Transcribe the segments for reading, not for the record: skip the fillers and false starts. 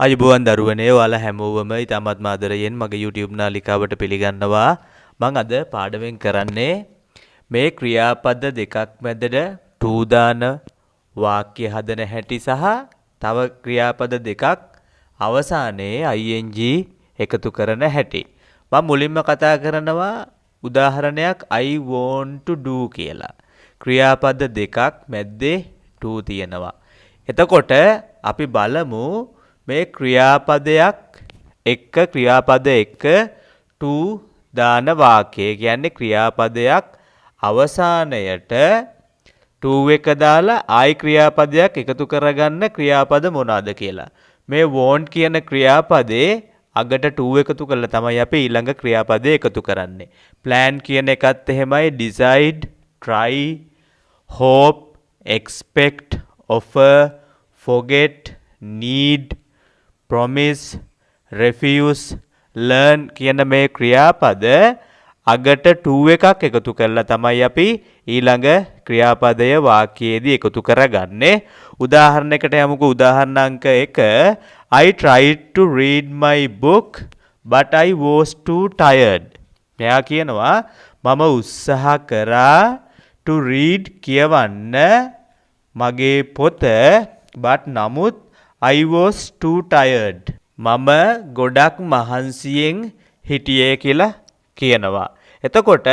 අයිබෝවන් දරුවනේ ඔයාලා හැමෝවම ඉතාමත් ආදරයෙන් මගේ YouTube නාලිකාවට පිළිගන්නවා. මම අද පාඩමෙන් කරන්නේ මේ ක්‍රියාපද දෙකක් මැදට to දාන වාක්‍ය හදන හැටි සහ තව ක්‍රියාපද දෙකක් අවසානයේ ing එකතු කරන හැටි. මම මුලින්ම කතා කරනවා උදාහරණයක් I want to do කියලා. ක්‍රියාපද දෙකක් මැද්දේ to තියෙනවා. එතකොට අපි බලමු මේ ක්‍රියාපදයක් එක්ක ක්‍රියාපද එක to දාන වාක්‍යය කියන්නේ ක්‍රියාපදයක් අවසානයට to එක දාලා ආයි ක්‍රියාපදයක් එකතු කරගන්න ක්‍රියාපද මොනවාද කියලා. මේ want කියන ක්‍රියාපදේ අගට to එකතු කරලා තමයි අපි ඊළඟ ක්‍රියාපදේ එකතු කරන්නේ. plan කියන එකත් එහෙමයි decide, try, hope, expect, offer, forget, need, promise, refuse, learn කියන මේ ක්‍රියාපද අගට to එකක් එකතු කරලා තමයි අපි ඊළඟ ක්‍රියාපදය වාක්‍යයේදී එකතු කරගන්නේ. උදාහරණයකට යමුකෝ. උදාහරණ අංක 1 I tried to read my book but I was too tired. මෙයා කියනවා මම උත්සාහ කරා to read කියවන්න මගේ පොත but නමුත් I was too tired. මම ගොඩක් මහන්සියෙන් හිටියේ කියලා කියනවා. එතකොට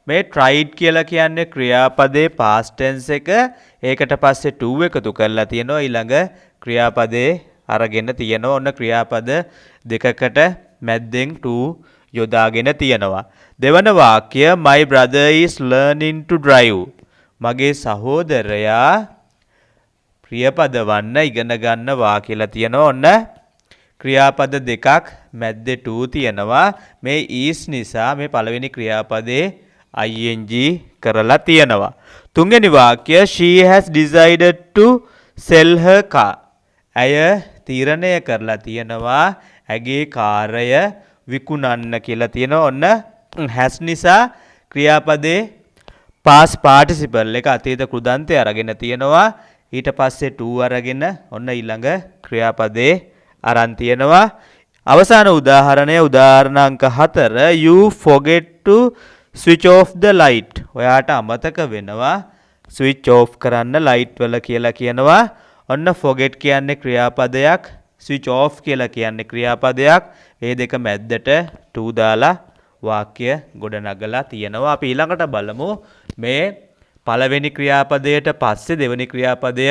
මේ tried කියලා කියන්නේ ක්‍රියාපදේ past tense එක. ඒකට පස්සේ to එකතු කරලා තියෙනවා. ඊළඟ ක්‍රියාපදේ අරගෙන තියෙනවා. ඔන්න ක්‍රියාපද දෙකකට මැද්දෙන් to යොදාගෙන තියෙනවා. දෙවන වාක්‍ය my brother is learning to drive. මගේ සහෝදරයා ක්‍රියාපද වන්න ඉගෙන ගන්නවා කියලා තියෙනවා. ඔන්න ක්‍රියාපද දෙකක් මැද්දේ to තියෙනවා. මේ is නිසා මේ පළවෙනි ක්‍රියාපදේ ing කරලා තියෙනවා. තුන්වෙනි වාක්‍ය she has decided to sell her car. ඇය තීරණය කරලා තියෙනවා ඇගේ කාර්ය විකුණන්න කියලා තියෙනවා. ඔන්න has නිසා ක්‍රියාපදේ past participle එක අතීත කෘදන්තය අරගෙන තියෙනවා. ඊට පස්සේ to අරගෙන ඔන්න ඊළඟ ක්‍රියාපදේ අරන් තියෙනවා. අවසාන උදාහරණය උදාහරණ අංක 4 you forget to switch off the light. ඔයාට අමතක වෙනවා switch off කරන්න light වල කියලා කියනවා. ඔන්න forget කියන්නේ ක්‍රියාපදයක්, switch off කියලා කියන්නේ ක්‍රියාපදයක්. මේ දෙක මැද්දට to දාලා වාක්‍ය ගොඩනගලා තියෙනවා. අපි ඊළඟට බලමු මේ පළවෙනි ක්‍රියාපදයට පස්සේ දෙවෙනි ක්‍රියාපදය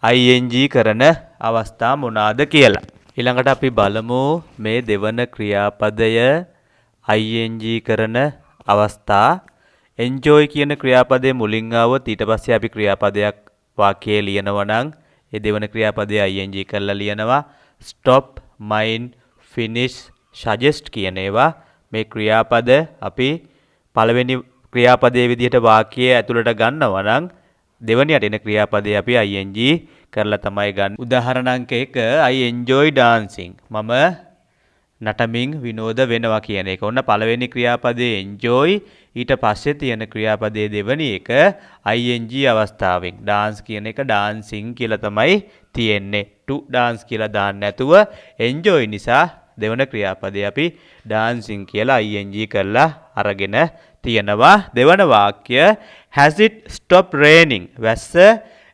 ing කරන අවස්ථා මොනවාද කියලා. ඊළඟට අපි බලමු මේ දෙවන ක්‍රියාපදය ing කරන අවස්ථා. enjoy කියන ක්‍රියාපදයේ මුලින් ආවොත් ඊට පස්සේ අපි ක්‍රියාපදයක් වාක්‍යයේ ලියනවා නම් ඒ දෙවන ක්‍රියාපදයේ ing කරලා ලියනවා. stop, mind, finish, suggest කියන ඒවා මේ ක්‍රියාපද අපි පළවෙනි ක්‍රියාපදයේ විදිහට වාක්‍යය ඇතුළට ගන්නවා නම් දෙවනියට එන ක්‍රියාපදේ අපි ing කරලා තමයි ගන්න. උදාහරණ අංක 1 I enjoy dancing. මම නටමින් විනෝද වෙනවා කියන එක. ඔන්න පළවෙනි ක්‍රියාපදේ enjoy. ඊට පස්සේ තියෙන ක්‍රියාපදේ දෙවනි එක ing අවස්ථාවෙන්. dance කියන එක dancing කියලා තමයි තියෙන්නේ. to dance කියලා දාන්න නැතුව enjoy නිසා දෙවන ක්‍රියාපදේ අපි dancing කියලා ing කරලා අරගෙන තියෙනවා. දෙවන වාක්‍ය has it stopped raining. වැස්ස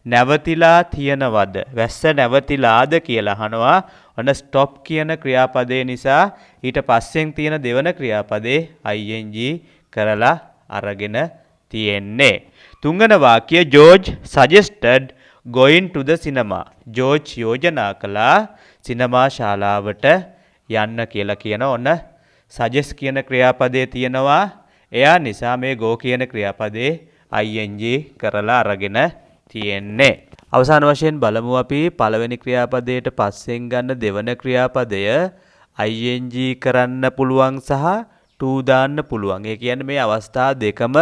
නැවතිලා තියෙනවද? වැස්ස නැවතිලාද කියලා අහනවා. ඔන්න stop කියන ක්‍රියාපදේ නිසා ඊට පස්සෙන් තියෙන දෙවන ක්‍රියාපදේ ing කරලා අරගෙන තියෙන්නේ. තුන්වන වාක්‍ය George suggested going to the cinema. George යෝජනා කළා සිනමා ශාලාවට යන්න කියලා කියනවා. ඔන්න suggest කියන ක්‍රියාපදේ තියෙනවා. එයා නිසා මේ go කියන ක්‍රියාපදේ ing කරලා අරගෙන තියෙන්නේ. අවසාන වශයෙන් බලමු අපි පළවෙනි ක්‍රියාපදයට පස්සෙන් ගන්න දෙවන ක්‍රියාපදය ing කරන්න පුළුවන් සහ to දාන්න පුළුවන්. ඒ කියන්නේ මේ අවස්ථා දෙකම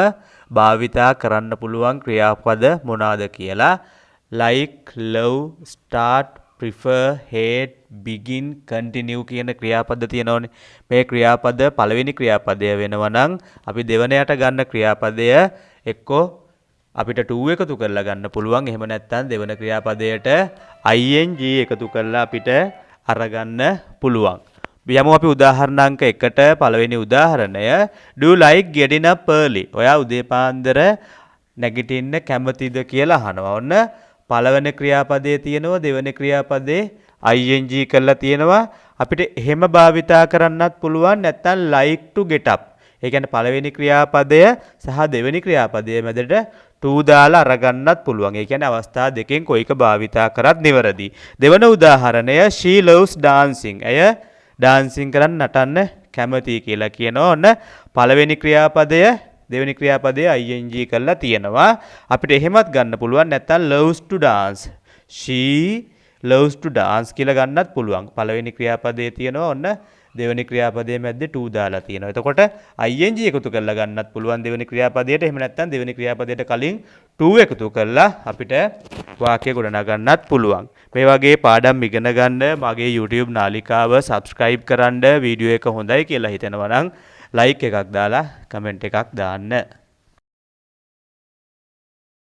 භාවිතා කරන්න පුළුවන් ක්‍රියාපද මොනවාද කියලා. like, love, start, prefer, hate, begin, continue කියන ක්‍රියාපද තියෙනවනේ. මේ ක්‍රියාපද පළවෙනි ක්‍රියාපදය වෙනවා නම් අපි දෙවනයට ගන්න ක්‍රියාපදය එක්කෝ අපිට to එකතු කරලා ගන්න පුළුවන්. එහෙම නැත්නම් දෙවන ක්‍රියාපදයට ing එකතු කරලා අපිට අරගන්න පුළුවන්. යමු අපි උදාහරණ අංක 1ට පළවෙනි උදාහරණය do you like getting up early? ඔයා උදේ පාන්දර නැගිටින්න කැමතිද කියලා අහනවා. ඔන්න පළවෙනි ක්‍රියාපදයේ තියෙනවා දෙවෙනි ක්‍රියාපදයේ ing කරලා තියෙනවා. අපිට එහෙම භාවිතා කරන්නත් පුළුවන් නැත්නම් like to get up. ඒ කියන්නේ පළවෙනි ක්‍රියාපදය සහ දෙවෙනි ක්‍රියාපදයේ මැදට to දාලා අරගන්නත් පුළුවන්. ඒ කියන්නේ අවස්ථා දෙකෙන් කොයික භාවිතා කරත් නිවැරදි. දෙවන උදාහරණය she loves dancing. ඇය ඩාන්සින් කරන්න නටන්න කැමතියි කියලා කියනවා. ඔන්න පළවෙනි ක්‍රියාපදය දෙවෙනි ක්‍රියාපදයේ ing කරලා තියෙනවා. අපිට එහෙමත් ගන්න පුළුවන් නැත්නම් loves to dance. she loves to dance කියලා ගන්නත් පුළුවන්. පළවෙනි ක්‍රියාපදයේ තියෙනවා ඔන්න දෙවෙනි ක්‍රියාපදයේ මැද්දේ to දාලා තියෙනවා. එතකොට ing එකතු කරලා ගන්නත් පුළුවන් දෙවෙනි ක්‍රියාපදයට. එහෙම නැත්නම් දෙවෙනි ක්‍රියාපදයට කලින් to එකතු කරලා අපිට වාක්‍ය ගොඩනගන්නත් පුළුවන්. මේ වගේ පාඩම් ඉගෙන ගන්න මගේ YouTube නාලිකාව subscribe කරන්න. වීඩියෝ එක හොඳයි කියලා හිතෙනවා නම් like එකක් දාලා comment එකක් දාන්න.